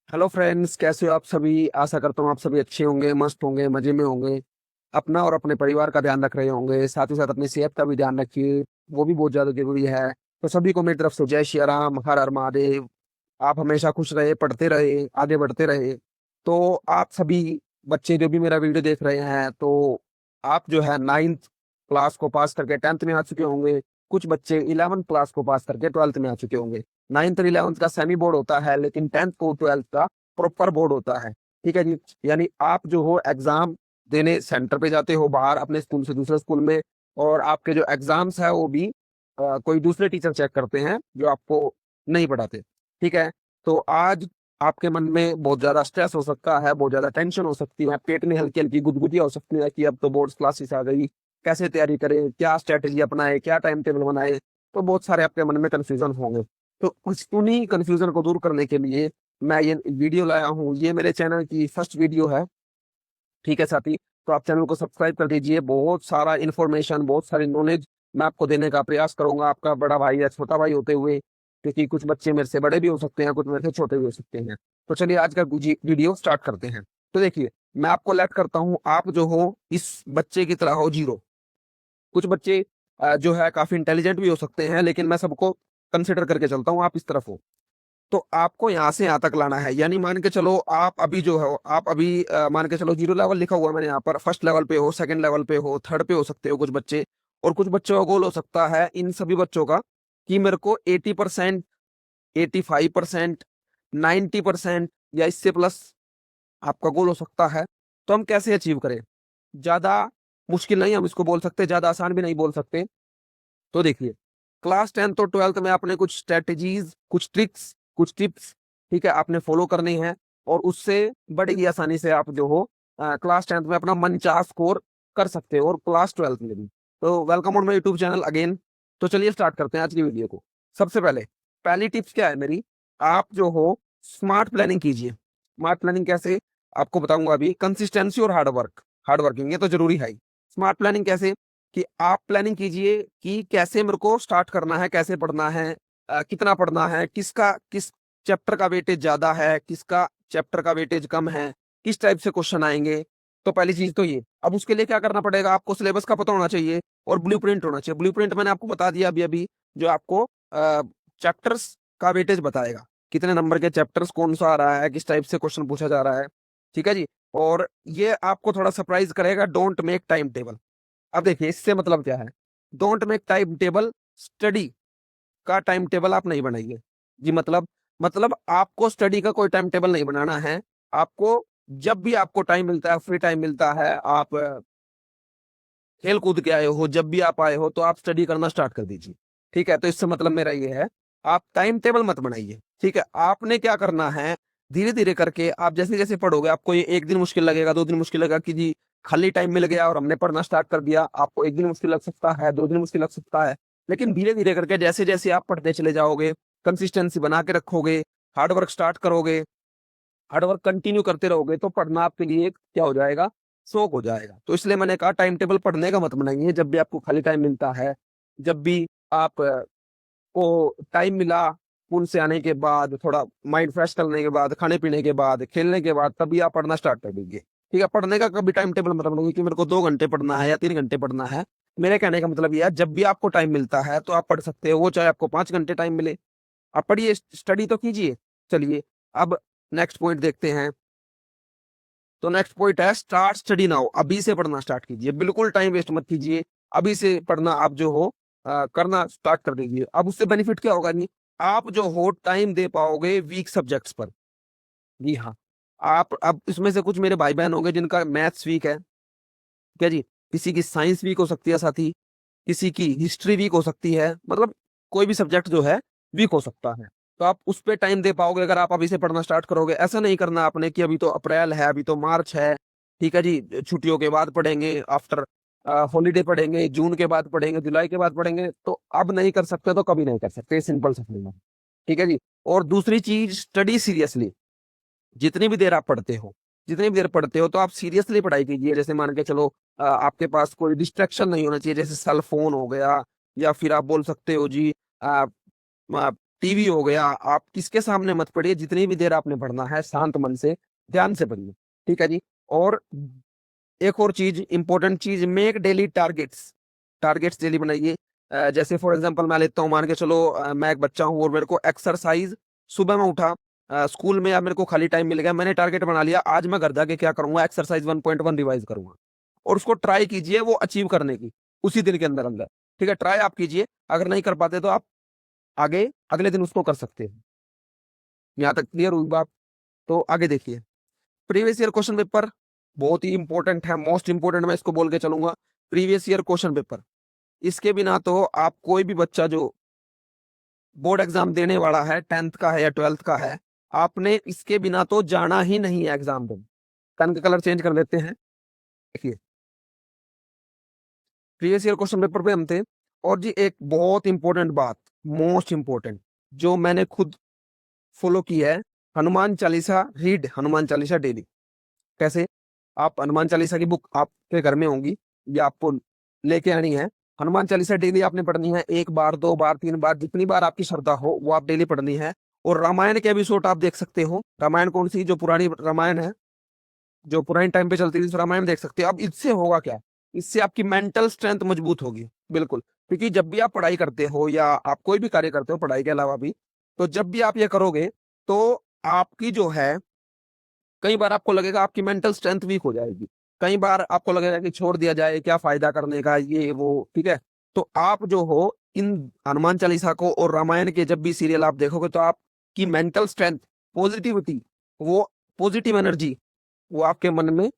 Hello friends, कैसे हो आप सभी। आशा करता हूँ आप सभी अच्छे होंगे, मस्त होंगे, मजे में होंगे। अपना और अपने परिवार का ध्यान रख रहे होंगे, साथ ही साथ अपनी सेहत का भी ध्यान रखिए, वो भी बहुत ज्यादा जरूरी है। तो सभी को मेरी तरफ से जय श्री राम, हर हर महादेव। आप हमेशा खुश रहे, पढ़ते रहे, आगे बढ़ते रहे। तो आप सभी बच्चे जो भी मेरा वीडियो देख रहे हैं, तो आप जो है 9th क्लास को पास करके 10th में आ चुके होंगे। कुछ बच्चे 11th क्लास को पास करके 12th में आ चुके होंगे। 9th और 11th का सेमी बोर्ड होता है, लेकिन 10th को 12th का प्रॉपर बोर्ड होता है। ठीक है जी। यानी आप जो हो एग्जाम देने सेंटर पे जाते हो बाहर, अपने स्कूल से दूसरे स्कूल में। और आपके जो एग्जाम्स है वो भी कोई दूसरे टीचर चेक करते हैं जो आपको नहीं पढ़ाते। ठीक है। तो आज आपके मन में बहुत ज्यादा स्ट्रेस हो सकता है, बहुत ज्यादा टेंशन हो सकती है, पेट में हल्की हल्की गुदगुदियां हो सकती है कि अब तो बोर्ड क्लासेस आ गई, कैसे तैयारी करें, क्या स्ट्रेटेजी अपनाए, क्या टाइम टेबल बनाए। तो बहुत सारे आपके मन में कंफ्यूजन होंगे। तो उन्हीं कंफ्यूजन को दूर करने के लिए मैं ये वीडियो लाया हूँ। ये मेरे चैनल की फर्स्ट वीडियो है। ठीक है साथी। तो आप चैनल को सब्सक्राइब कर दीजिए। बहुत सारा इन्फॉर्मेशन, बहुत सारी नॉलेज मैं आपको देने का प्रयास करूंगा, आपका बड़ा भाई या छोटा भाई होते हुए। क्योंकि कुछ बच्चे मेरे से बड़े भी हो सकते हैं, कुछ मेरे से छोटे भी हो सकते हैं। तो चलिए आज का वीडियो स्टार्ट करते हैं। तो देखिए, मैं आपको लेट करता हूँ। आप जो हो इस बच्चे की तरह हो जीरो। कुछ बच्चे जो है काफी इंटेलिजेंट भी हो सकते हैं, लेकिन मैं सबको कंसिडर करके चलता हूँ। आप इस तरफ हो, तो आपको यहाँ से यहाँ तक लाना है। यानी मान के चलो आप अभी जो है, आप अभी मान के चलो जीरो लेवल लिखा हुआ है मैंने यहाँ पर, फर्स्ट लेवल पे हो, सेकंड लेवल पे हो, थर्ड पे हो सकते हो कुछ बच्चे। और कुछ बच्चों का गोल हो सकता है, इन सभी बच्चों का, कि मेरे को 80%, 85%, 90% या इससे प्लस आपका गोल हो सकता है। तो हम कैसे अचीव करें? ज्यादा मुश्किल नहीं हम इसको बोल सकते, ज्यादा आसान भी नहीं बोल सकते। तो देखिए, क्लास 10th और 12th में आपने कुछ स्ट्रेटेजीज, कुछ ट्रिक्स, कुछ टिप्स, ठीक है, आपने फॉलो करनी है। और उससे बड़ी ही आसानी से आप जो हो क्लास 10th में अपना मनचाहा स्कोर कर सकते हो, और क्लास 12th में भी। तो welcome on my YouTube channel again. तो चलिए स्टार्ट करते हैं आज की वीडियो को। सबसे पहले पहली टिप्स क्या है मेरी, आप जो हो स्मार्ट प्लानिंग कीजिए। स्मार्ट प्लानिंग कैसे, आपको बताऊंगा अभी। कंसिस्टेंसी और हार्ड वर्किंग, ये तो जरूरी है ही। स्मार्ट प्लानिंग कैसे, कि आप प्लानिंग कीजिए कि कैसे मेरे को स्टार्ट करना है, कैसे पढ़ना है, कितना पढ़ना है, किस चैप्टर का वेटेज ज्यादा है, किसका चैप्टर का वेटेज कम है, किस टाइप से क्वेश्चन आएंगे। तो पहली चीज तो ये। अब उसके लिए क्या करना पड़ेगा, आपको सिलेबस का पता होना चाहिए और ब्लूप्रिंट होना चाहिए। ब्लूप्रिंट मैंने आपको बता दिया अभी अभी, जो आपको चैप्टर्स का वेटेज बताएगा, कितने नंबर के चैप्टर्स कौन सा आ रहा है, किस टाइप से क्वेश्चन पूछा जा रहा है। ठीक है जी। और ये आपको थोड़ा सरप्राइज करेगा, डोंट मेक टाइम टेबल। अब देखिए इससे मतलब क्या है, don't make time table, study का टाइम टेबल आप नहीं बनाइए जी। मतलब आपको स्टडी का कोई टाइम टेबल नहीं बनाना है। आपको जब भी आपको टाइम मिलता है, फ्री टाइम मिलता है, आप खेल कूद के आए हो, जब भी आप आए हो तो आप स्टडी करना स्टार्ट कर दीजिए। ठीक है। तो इससे मतलब मेरा ये है, आप टाइम टेबल मत बनाइए। ठीक है। आपने क्या करना है, धीरे धीरे करके आप जैसे जैसे पढ़ोगे, आपको ये एक दिन मुश्किल लगेगा, 2 दिन मुश्किल लगेगा कि जी खाली टाइम मिल गया और हमने पढ़ना स्टार्ट कर दिया। आपको एक दिन मुश्किल लग सकता है, 2 दिन मुश्किल लग सकता है। लेकिन धीरे धीरे करके जैसे जैसे आप पढ़ते चले जाओगे, कंसिस्टेंसी बना के रखोगे, हार्ड वर्क स्टार्ट करोगे, हार्ड वर्क कंटिन्यू करते रहोगे, तो पढ़ना आपके लिए एक क्या हो जाएगा, शौक हो जाएगा। तो इसलिए मैंने कहा टाइम टेबल पढ़ने का मत बनाइए। जब भी आपको खाली टाइम मिलता है, जब भी आप को टाइम मिला, स्कूल से आने के बाद, थोड़ा माइंड फ्रेश करने के बाद, खाने पीने के बाद, खेलने के बाद, तभी आप पढ़ना स्टार्ट कर दीजिए। ठीक है। पढ़ने का कभी टाइम टेबल मत बनाइए कि मेरे को 2 घंटे पढ़ना है या 3 घंटे पढ़ना है। मेरे कहने का मतलब यह है, जब भी आपको टाइम मिलता है तो आप पढ़ सकते हो, वो चाहे आपको 5 घंटे टाइम मिले, आप पढ़िए, स्टडी तो कीजिए। चलिए, अब नेक्स्ट पॉइंट देखते हैं। तो नेक्स्ट पॉइंट है स्टार्ट स्टडी नाउ। अभी से पढ़ना स्टार्ट कीजिए, बिल्कुल टाइम वेस्ट मत कीजिए। अभी से पढ़ना आप जो हो करना स्टार्ट कर दीजिए। अब उससे बेनिफिट क्या होगा, नहीं आप जो हो टाइम दे पाओगे वीक सब्जेक्ट्स पर। जी हाँ। आप अब इसमें से कुछ मेरे भाई बहन होंगे जिनका मैथ्स वीक है, क्या जी, किसी की साइंस वीक हो सकती है साथी, किसी की हिस्ट्री वीक हो सकती है, मतलब कोई भी सब्जेक्ट जो है वीक हो सकता है। तो आप उस पर टाइम दे पाओगे अगर आप अभी से पढ़ना स्टार्ट करोगे। ऐसा नहीं करना आपने कि अभी तो अप्रैल है, अभी तो मार्च है, ठीक है जी, छुट्टियों के बाद पढ़ेंगे, आफ्टर हॉलीडे पढ़ेंगे, जून के बाद पढ़ेंगे, जुलाई के बाद पढ़ेंगे। तो अब नहीं कर सकते तो कभी नहीं कर सकते, सिंपल सा फॉर्मूला। ठीक है जी। और दूसरी चीज, स्टडी सीरियसली। जितनी भी देर आप पढ़ते हो, जितनी भी देर पढ़ते हो, तो आप सीरियसली पढ़ाई कीजिए। जैसे मान के चलो आपके पास कोई डिस्ट्रैक्शन नहीं होना चाहिए, जैसे सेल फोन हो गया, या फिर आप बोल सकते हो जी टीवी हो गया, आप किसके सामने मत पढ़िए। जितनी भी देर आपने पढ़ना है शांत मन से ध्यान से पढ़िए, ठीक है जी। और एक और चीज, इंपॉर्टेंट चीज, make daily targets. Targets daily बनाइए। जैसे फॉर एग्जांपल मैं लेता हूँ, मान के चलो मैं एक बच्चा हूँ और मेरे को एक्सरसाइज, सुबह में उठा, स्कूल में या मेरे को खाली टाइम मिल गया, मैंने टारगेट बना लिया आज मैं घर जाके क्या करूंगा, एक्सरसाइज 1.1 रिवाइज करूंगा। और उसको ट्राई कीजिए वो अचीव करने की उसी दिन के अंदर अंदर, ठीक है। ट्राई आप कीजिए, अगर नहीं कर पाते तो आप आगे अगले दिन उसको कर सकते हैं। यहाँ तक क्लियर हुई बात? तो आगे देखिए, प्रीवियस ईयर क्वेश्चन पेपर बहुत ही इंपॉर्टेंट है, मोस्ट इंपॉर्टेंट मैं इसको बोल के चलूंगा। प्रीवियस ईयर क्वेश्चन पेपर, इसके बिना तो आप, कोई भी बच्चा जो बोर्ड एग्जाम देने वाला है, 10th का है या 12th का है, आपने इसके बिना तो जाना ही नहीं है एग्जाम देने। पेन का कलर चेंज कर लेते हैं। देखिए, प्रीवियस ईयर क्वेश्चन पेपर पे हम थे। और जी एक बहुत इंपॉर्टेंट बात, मोस्ट इंपॉर्टेंट, जो मैंने खुद फॉलो की है, हनुमान चालीसा रीड, हनुमान चालीसा डेली। कैसे? आप हनुमान चालीसा की बुक आपके घर में होंगी या आपको लेके आनी है। हनुमान चालीसा डेली आपने पढ़नी है, 1 बार 2 बार 3 बार, जितनी बार आपकी श्रद्धा हो वो आप डेली पढ़नी है। और रामायण के एपिसोड आप देख सकते हो। रामायण कौन सी? जो पुरानी रामायण है, जो पुराने टाइम पे चलती थी, रामायण देख सकते हो। अब इससे होगा क्या? इससे आपकी मेंटल स्ट्रेंथ मजबूत होगी, बिल्कुल। क्योंकि जब भी आप पढ़ाई करते हो या आप कोई भी कार्य करते हो पढ़ाई के अलावा भी, तो जब भी आप ये करोगे तो आपकी जो है, कई बार आपको लगेगा आपकी मेंटल स्ट्रेंथ वीक हो जाएगी। कई बार आपको लगेगा कि छोड़ दिया जाए, क्या फायदा करने का, ये वो, ठीक है। तो आप जो हो, इन हनुमान चालीसा को और रामायण के जब भी सीरियल आप देखोगे तो आपकी मेंटल स्ट्रेंथ, पॉजिटिविटी, वो पॉजिटिव एनर्जी वो आपके मन में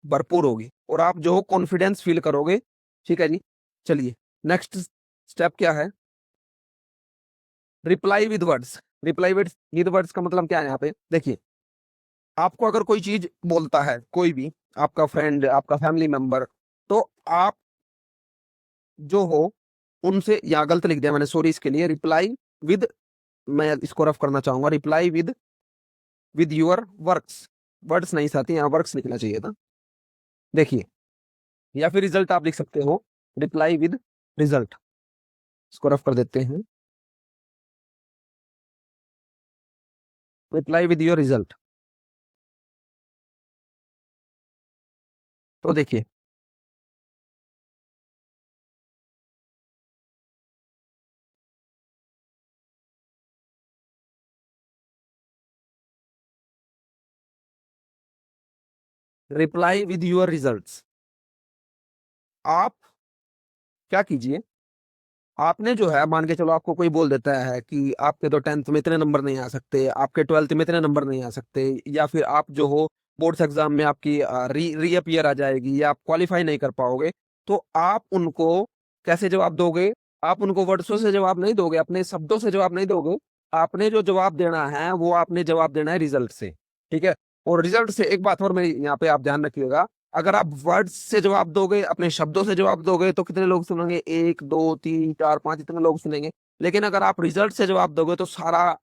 भरपूर होगी और आप जो कॉन्फिडेंस फील करोगे, ठीक है जी। चलिए, नेक्स्ट स्टेप क्या है? Reply with words. Reply with words का मतलब क्या है? यहाँ पे देखिए, आपको अगर कोई चीज बोलता है, कोई भी आपका फ्रेंड, आपका फैमिली मेंबर, तो आप जो हो उनसे, यहाँ गलत लिख दिया मैंने, सॉरी इसके लिए। रिप्लाई विद, मैं इसको रफ करना चाहूंगा, reply with your works. Words नहीं साथी, यहाँ वर्क्स लिखना चाहिए था। देखिए, या फिर रिजल्ट आप लिख सकते हो, रिप्लाई विद रिजल्ट। इसको रफ कर देते हैं, रिप्लाई विद योर रिजल्ट। तो देखिए, रिप्लाई विद योर रिजल्ट्स। आप क्या कीजिए, आपने जो है, मान के चलो आपको कोई बोल देता है कि आपके तो 10th में इतने नंबर नहीं आ सकते, आपके 12th में इतने नंबर नहीं आ सकते, या फिर आप जो हो बोर्ड्स एग्जाम में आपकी रीअपियर आ जाएगी या आप क्वालिफाई नहीं कर पाओगे, तो आप उनको कैसे जवाब दोगे? आप उनको वर्ड्सों से जवाब नहीं दोगे, अपने शब्दों से जवाब नहीं दोगे। आपने जो जवाब देना है वो आपने जवाब देना है रिजल्ट से, ठीक है। और रिजल्ट से एक बात और मेरी यहाँ पे आप ध्यान रखिएगा, अगर आप वर्ड्स से जवाब दोगे, अपने शब्दों से जवाब दोगे, तो कितने लोग सुनेंगे? 1 2 3 4 5, इतने लोग सुनेंगे। लेकिन अगर आप रिजल्ट से जवाब दोगे तो सारा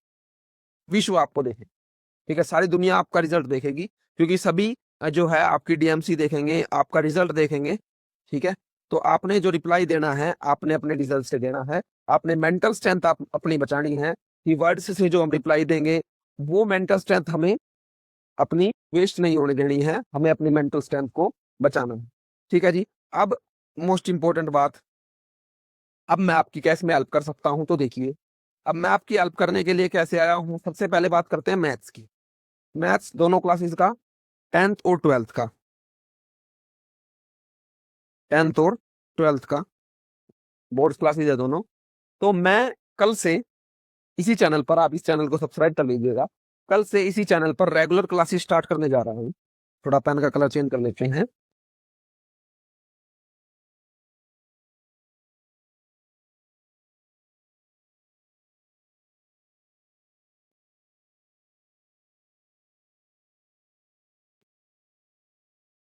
विश्व आपको देखे, ठीक है, सारी दुनिया आपका रिजल्ट देखेगी। क्योंकि सभी जो है आपकी डीएमसी देखेंगे, आपका रिजल्ट देखेंगे, ठीक है। तो आपने जो रिप्लाई देना है, आपने अपने रिजल्ट से देना है। आपने मेंटल स्ट्रेंथ आप अपनी बचानी है, कि वर्ड्स से जो हम रिप्लाई देंगे वो मेंटल स्ट्रेंथ हमें अपनी वेस्ट नहीं होने देनी है, हमें अपनी मेंटल स्ट्रेंथ को बचाना है, ठीक है जी। अब मोस्ट इंपॉर्टेंट बात, अब मैं आपकी कैसे में हेल्प कर सकता हूं? तो देखिए, अब मैं आपकी हेल्प करने के लिए कैसे आया हूं, सबसे पहले बात करते हैं मैथ्स की। मैथ्स दोनों क्लासेस का, 10th और 12th का, 10th और 12th का बोर्ड क्लासेस है दोनों। तो मैं कल से इसी चैनल पर, आप इस चैनल को सब्सक्राइब कर लीजिएगा, कल से इसी चैनल पर रेगुलर क्लासेस स्टार्ट करने जा रहा हूँ। थोड़ा पेन का कलर चेंज कर लेते हैं।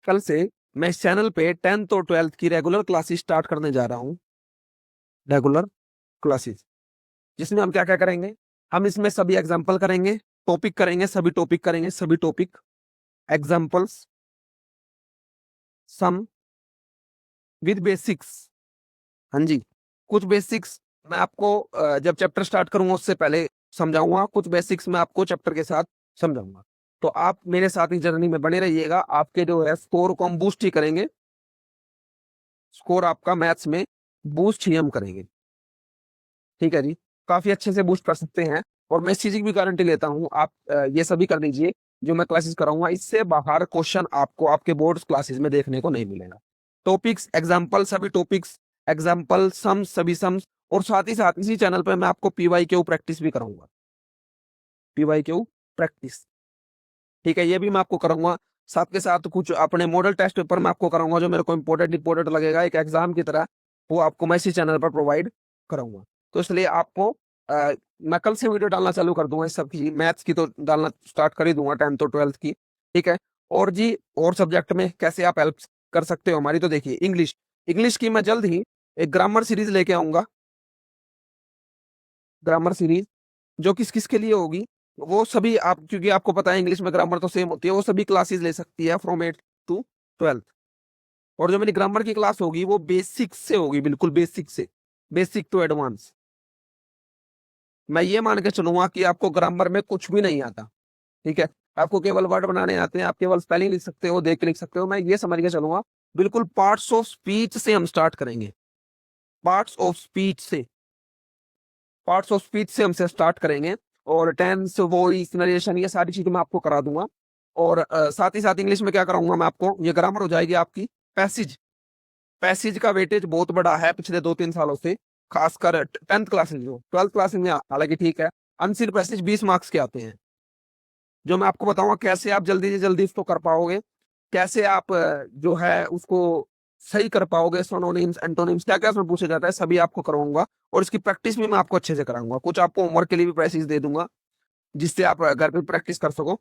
कल से मैं इस चैनल पे 10th और 12th की रेगुलर क्लासेस स्टार्ट करने जा रहा हूँ। रेगुलर क्लासेस, जिसमें हम क्या क्या करेंगे? हम इसमें सभी एग्जाम्पल करेंगे, टॉपिक करेंगे, सभी टॉपिक करेंगे, सभी topic, examples, some with basics. हाँ जी, कुछ बेसिक्स मैं आपको जब चैप्टर स्टार्ट करूंगा उससे पहले समझाऊंगा, कुछ बेसिक्स मैं आपको चैप्टर के साथ समझाऊंगा। तो आप मेरे साथ ही जर्नी में बने रहिएगा, आपके जो है स्कोर को हम बूस्ट ही करेंगे, स्कोर आपका मैथ्स में बूस्ट ही हम करेंगे, ठीक है जी। काफी अच्छे से बूस्ट कर सकते हैं, और मैं इस चीज की भी गारंटी लेता हूँ, आप ये सभी कर लीजिए जो मैं क्लासेस कराऊंगा, इससे बाहर क्वेश्चन आपको आपके बोर्ड क्लासेस में देखने को नहीं मिलेगा। टॉपिक्स एग्जाम्पल, सभी टॉपिक्स एग्जाम्पल, सम्स, सभी सम्स, और साथ ही साथ इसी चैनल पे मैं आपको पीवाई क्यू प्रैक्टिस भी कराऊंगा, पीवाई क्यू प्रैक्टिस, ठीक है, ये भी मैं आपको कराऊंगा। साथ के साथ कुछ अपने मॉडल टेस्ट पेपर मैं आपको कराऊंगा, जो मेरे को इंपोर्टेंट लगेगा एक एग्जाम की तरह, वो आपको मैं इसी चैनल पर प्रोवाइड कराऊंगा। तो इसलिए आपको मैं कल से वीडियो डालना चालू कर दूंगा, इस सब की, मैथ्स की तो डालना स्टार्ट कर ही दूंगा, 10th और 12th की, ठीक है। और जी, और सब्जेक्ट में कैसे आप हेल्प कर सकते हो हमारी, तो देखिए इंग्लिश, इंग्लिश की मैं जल्द ही एक ग्रामर सीरीज लेके आऊंगा, ग्रामर सीरीज, जो किस किस के लिए होगी, वो सभी आप, क्योंकि आपको पता है इंग्लिश में ग्रामर तो सेम होती है, वो सभी क्लासेस ले सकती है फ्रॉम 8 to 12th। और जो मेरी ग्रामर की क्लास होगी वो बेसिक से होगी, बिल्कुल बेसिक से, बेसिक टू एडवांस। मैं ये मान के चलूंगा कि आपको ग्रामर में कुछ भी नहीं आता, ठीक है, आपको केवल वर्ड बनाने आते हैं, आप केवल स्पेलिंग लिख सकते हो, देख के लिख सकते हो, मैं ये समझ के चलूंगा। बिल्कुल पार्ट्स ऑफ स्पीच से हम स्टार्ट करेंगे, पार्ट्स ऑफ स्पीच से, पार्ट्स ऑफ स्पीच से हमसे स्टार्ट करेंगे, और टेंस, वॉइस, नरेशन, ये सारी चीजें मैं आपको करा दूंगा। और साथ ही साथ इंग्लिश में क्या कराऊंगा मैं आपको, ये ग्रामर हो जाएगी आपकी पैसेज, पैसेज का वेटेज बहुत बड़ा है पिछले 2-3 सालों से, खासकर 10th क्लासेज में, 12th क्लासेज में हालांकि ठीक है, अनसीड पैसेज 20 मार्क्स के आते हैं, जो मैं आपको बताऊंगा कैसे आप जल्दी से जल्दी इसको कर पाओगे, कैसे आप जो है उसको सही कर पाओगे, सोनोनिम्स, एंटोनिम्स, क्या क्या उसमें पूछा जाता है, सभी आपको कराऊंगा। और इसकी प्रैक्टिस भी मैं आपको अच्छे से कराऊंगा, कुछ आपको होमवर्क के लिए भी पैसेज दे दूंगा, जिससे आप घर पे प्रैक्टिस कर सको,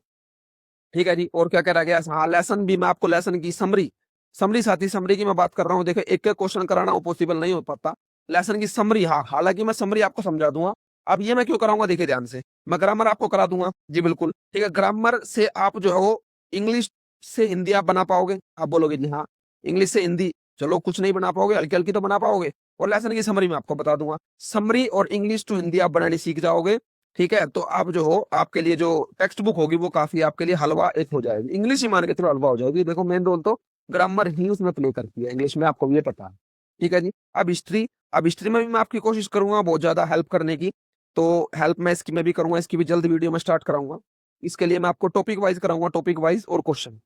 ठीक है जी। और क्या क्या रह गया, हाँ लेसन भी मैं आपको, लेसन की समरी, समरी साथी, समरी की मैं बात कर रहा हूँ, देखो एक एक क्वेश्चन कराना वो पॉसिबल नहीं हो पाता, लेसन की समरी, हाँ हालांकि मैं समरी आपको समझा दूंगा। अब ये मैं क्यों कराऊंगा, देखिए ध्यान से, मैं ग्रामर आपको करा दूंगा जी, बिल्कुल ठीक है, ग्रामर से आप जो है वो इंग्लिश से हिंदी आप बना पाओगे, आप बोलोगे जी हाँ, इंग्लिश से हिंदी चलो कुछ नहीं बना पाओगे, हल्की हल्की तो बना पाओगे, और लेसन की समरी मैं आपको बता दूंगा, समरी और इंग्लिश टू हिंदी आप बनानी सीख जाओगे, ठीक है। तो आप जो हो, आपके लिए जो टेक्स्ट बुक होगी वो काफी आपके लिए हलवा एक हो जाएगी, इंग्लिश ही मान के चलो हलवा हो जाएगी, देखो मेन रोल तो ग्रामर ही उसमें प्ले करती है इंग्लिश में, आपको ये पता है, ठीक है जी। अब हिस्ट्री, अब हिस्ट्री में भी मैं आपकी कोशिश करूंगा बहुत ज्यादा हेल्प करने की, तो हेल्प मैं इसकी में भी करूंगा, इसकी भी जल्द वीडियो में स्टार्ट कराऊंगा। इसके लिए मैं आपको टॉपिक वाइज कराऊंगा, टॉपिक वाइज और question,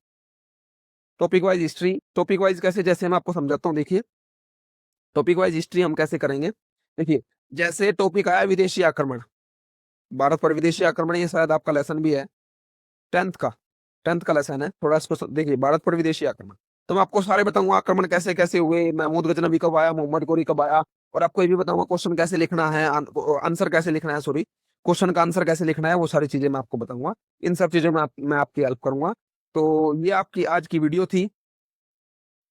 topic wise history, topic wise कैसे, जैसे मैं आपको समझाता हूँ, देखिए टॉपिक वाइज हिस्ट्री हम कैसे करेंगे, देखिए जैसे टॉपिक आया विदेशी आक्रमण, भारत पर विदेशी आक्रमण, ये शायद आपका लेसन भी है, 10th का, 10th का लेसन है, थोड़ा इसको देखिए, भारत पर विदेशी आक्रमण, तो मैं आपको सारे बताऊंगा आक्रमण कैसे कैसे हुए, महमूद गजनवी कब आया, मोहम्मद गोरी कब आया, और आपको ये भी बताऊंगा क्वेश्चन कैसे लिखना है, आंसर कैसे लिखना है, सॉरी, क्वेश्चन का आंसर कैसे लिखना है, वो सारी चीजें मैं आपको बताऊंगा, इन सब चीजों में मैं आपकी हेल्प करूंगा। तो ये आपकी आज की वीडियो थी,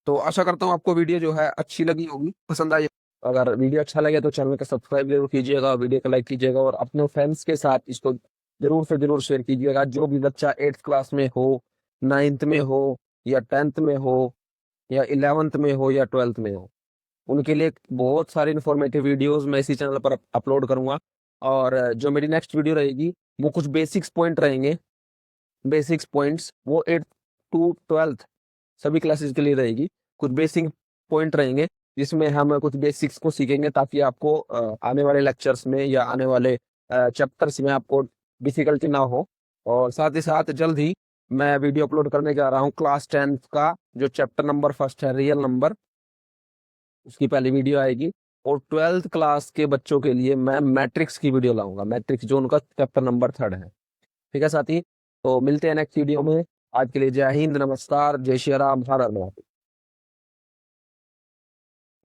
तो आशा करता हूँ आपको वीडियो जो है अच्छी लगी होगी, पसंद आई। अगर वीडियो अच्छा लगे तो चैनल को सब्सक्राइब जरूर कीजिएगा, वीडियो को लाइक कीजिएगा, और अपने फ्रेंड्स के साथ इसको जरूर से जरूर शेयर कीजिएगा, जो भी बच्चा 8th क्लास में हो, 9th में हो, या 10th में हो, या 11th में हो, या 12th में हो, उनके लिए बहुत सारे इन्फॉर्मेटिव वीडियोस मैं इसी चैनल पर अपलोड करूंगा। और जो मेरी नेक्स्ट वीडियो रहेगी वो कुछ बेसिक्स पॉइंट रहेंगे, बेसिक्स पॉइंट्स, वो 8 to 12th सभी क्लासेस के लिए रहेगी, कुछ बेसिक पॉइंट रहेंगे, जिसमें हम कुछ बेसिक्स को सीखेंगे, ताकि आपको आने वाले लेक्चर्स में या आने वाले चैप्टर्स में आपको डिफिकल्टी ना हो। और साथ ही साथ जल्द ही मैं वीडियो अपलोड करने जा रहा हूँ क्लास 10th का, जो चैप्टर नंबर फर्स्ट है रियल नंबर, उसकी पहली वीडियो आएगी। और 12th क्लास के बच्चों के लिए मैं मैट्रिक्स की वीडियो लाऊंगा, मैट्रिक्स जो उनका चैप्टर नंबर 3rd है, ठीक है साथी। तो मिलते हैं नेक्स्ट वीडियो में, आज के लिए जय हिंद, नमस्कार, जय श्री राम, हर हर महादेव।